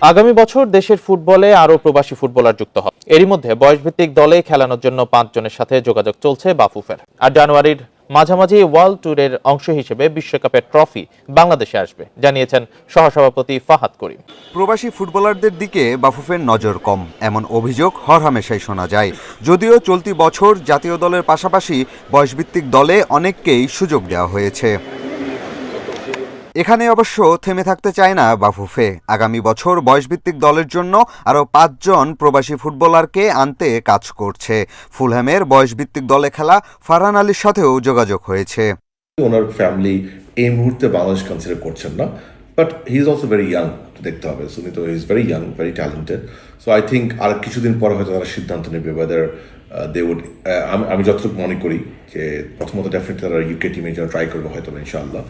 আগামী বছর দেশের ফুটবলে আরও প্রবাসী ফুটবলার যুক্ত হবে। এরই মধ্যে বয়সভিত্তিক দলে খেলানোর জন্য 5 জনের সাথে যোগাযোগ চলছে বাফুফের। আর জানুয়ারির মাঝামাঝি ওয়ার্ল্ড ট্যুরের অংশ হিসেবে বিশ্বকাপের ট্রফি বাংলাদেশে আসবে, জানিয়েছেন সহসভাপতি ফাহাদ করিম। প্রবাসী ফুটবলারদের দিকে বাফুফের নজর কম, এমন অভিযোগ হরহামেশাই শোনা যায়। যদিও চলতি বছর জাতীয় দলের পাশাপাশি বয়সভিত্তিক দলে অনেককেই সুযোগ দেওয়া হয়েছে। এখানে অবশ্য থেমে থাকতে চায় না বাফুফে। আগামী বছর বয়সভিত্তিক দলের জন্য আরও 5 জন প্রবাসী ফুটবলারকে আনতে কাজ করছে। ফুলহ্যামের বয়সভিত্তিক দলে খেলা ফারহান আলীর সাথেও যোগাযোগ হয়েছে। ওনার ফ্যামিলি এই মুহূর্তে বাংলাদেশ কনসিডার করছেন না, but he is also very young, দেখতে হবে। উনি তো is very young, very talented. So I think আর কিছুদিন পরে হয়তো তারা সিদ্ধান্ত নেবে ওয়েদার দে উড। আমি যতটুকু মনে করি যে প্রথমত ডেফিনেটলি তারা ইউকে টিমে যেন ট্রাই করবে হয়তো ইনশাআল্লাহ।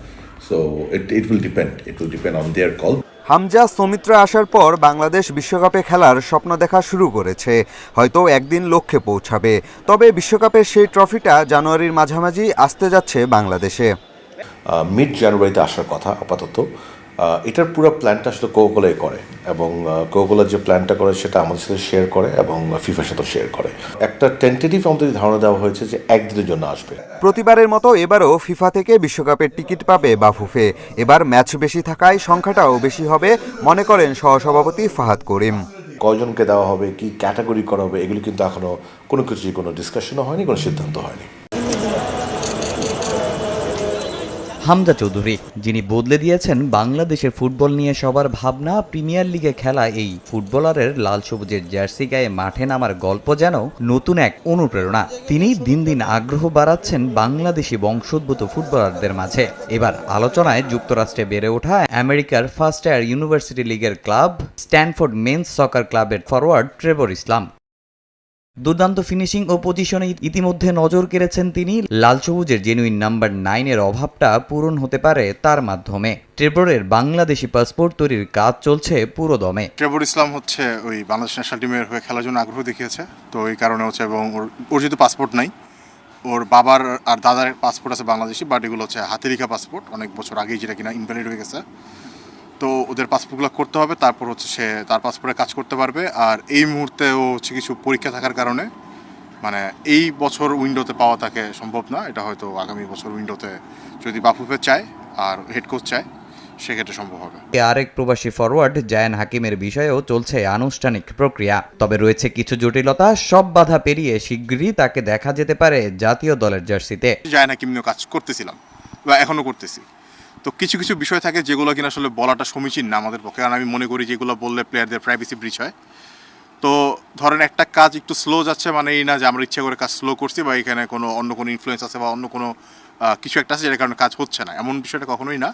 So it will depend on their call. Hamza Soumitra আসার পর বাংলাদেশ বিশ্বকাপে খেলার স্বপ্ন দেখা শুরু করেছে। হয়তো একদিন লক্ষ্যে পৌঁছাবে। তবে বিশ্বকাপের সেই ট্রফিটা জানুয়ারির মাঝামাঝি আসতে যাচ্ছে বাংলাদেশে। মিড জানুয়ারিতে আসার কথা আপাতত। এটার পুরো প্ল্যানটা আসলে কোকাকোলাই করে, এবং কোকাকোলা যে প্ল্যানটা করে সেটা আমাদের সাথে শেয়ার করে এবং ফিফার সাথে শেয়ার করে। একটা টেন্টেটিভ আমাদের ধারণা দেওয়া হয়েছে যে একদিনের জন্য আসবে। প্রতিবারের মতো এবারও ফিফা থেকে বিশ্বকাপের টিকিট পাবে বাফুফে। এবার ম্যাচ বেশি থাকায় সংখ্যাটাও বেশি হবে মনে করেন সহসভাপতি ফাহাদ করিম। কয়জনকে দেওয়া হবে, কি ক্যাটাগরি করা হবে, এগুলো কিন্তু এখনো কোনো কিছুই কোনো ডিসকাশনও হয়নি, কোনো সিদ্ধান্ত হয়নি। হামজা চৌধুরী, যিনি বদলে দিয়েছেন বাংলাদেশের ফুটবল নিয়ে সবার ভাবনা। প্রিমিয়ার লিগে খেলা এই ফুটবলারের লাল সবুজের জার্সি গায়ে মাঠে নামার গল্প যেন নতুন এক অনুপ্রেরণা। তিনি দিন দিন আগ্রহ বাড়াচ্ছেন বাংলাদেশি বংশোদ্ভূত ফুটবলারদের মাঝে। এবার আলোচনায় যুক্তরাষ্ট্রে বেড়ে ওঠা আমেরিকার ফার্স্ট ইয়ার ইউনিভার্সিটি লিগের ক্লাব স্ট্যানফোর্ড মেন্স সকার ক্লাবের ফরওয়ার্ড ট্রেভর ইসলাম। দুর্দান্ত ফিনিশিং ও পজিশনে ইতিমধ্যে নজর কেড়েছেন তিনি। লাল সবুজের জেনুইন নাম্বার 9-এর অভাবটা পূরণ হতে পারে তার মাধ্যমে। ট্রেভরের বাংলাদেশি পাসপোর্ট তৈরির কাজ চলছে পুরো দমে। ট্রেভর ইসলাম হচ্ছে ওই বাংলাদেশ ন্যাশনাল টিমের হয়ে খেলার জন্য আগ্রহ দেখিয়েছে, তো এই কারণে হচ্ছে। এবং ওর যেহেতু পাসপোর্ট নাই, ওর বাবার আর দাদার পাসপোর্ট আছে বাংলাদেশি, বাট এগুলো হচ্ছে হাতে লেখা পাসপোর্ট, অনেক বছর আগেই, যেটা কিনা ইনভ্যালিড হয়ে গেছে। তো ওদের পাসপোর্টগুলো করতে হবে, তারপর হচ্ছে সে তার পাসপোর্টে কাজ করতে পারবে। আর এই মুহূর্তে ও হচ্ছে কিছু পরীক্ষা থাকার কারণে মানে এই বছর উইন্ডোতে পাওয়া তাকে সম্ভব না। এটা হয়তো আগামী বছর উইন্ডোতে যদি বাফুফে চায় আর হেড কোচ চায় সেক্ষেত্রে সম্ভব হবে। আরেক প্রবাসী ফরওয়ার্ড জায়ান হাকিমের বিষয়েও চলছে আনুষ্ঠানিক প্রক্রিয়া। তবে রয়েছে কিছু জটিলতা। সব বাধা পেরিয়ে শিগগিরই তাকে দেখা যেতে পারে জাতীয় দলের জার্সিতে। জায়ান হাকিম নিয়েও কাজ করতেছিলাম বা এখনও করতেছি। তো কিছু কিছু বিষয় থাকে যেগুলো কিনা আসলে বলাটা সমীচীন না আমাদের পক্ষে, কারণ আমি মনে করি যেগুলো বললে প্লেয়ারদের প্রাইভেসি ব্রিচ হয়। তো ধরেন একটা কাজ একটু স্লো যাচ্ছে, মানে এই না যে আমরা ইচ্ছা করে কাজ স্লো করছি বা এখানে কোনো অন্য কোনো ইনফ্লুয়েন্স আছে বা অন্য কোনো কিছু একটা আছে যেটার কারণে কাজ হচ্ছে না, এমন বিষয়টা কখনোই না।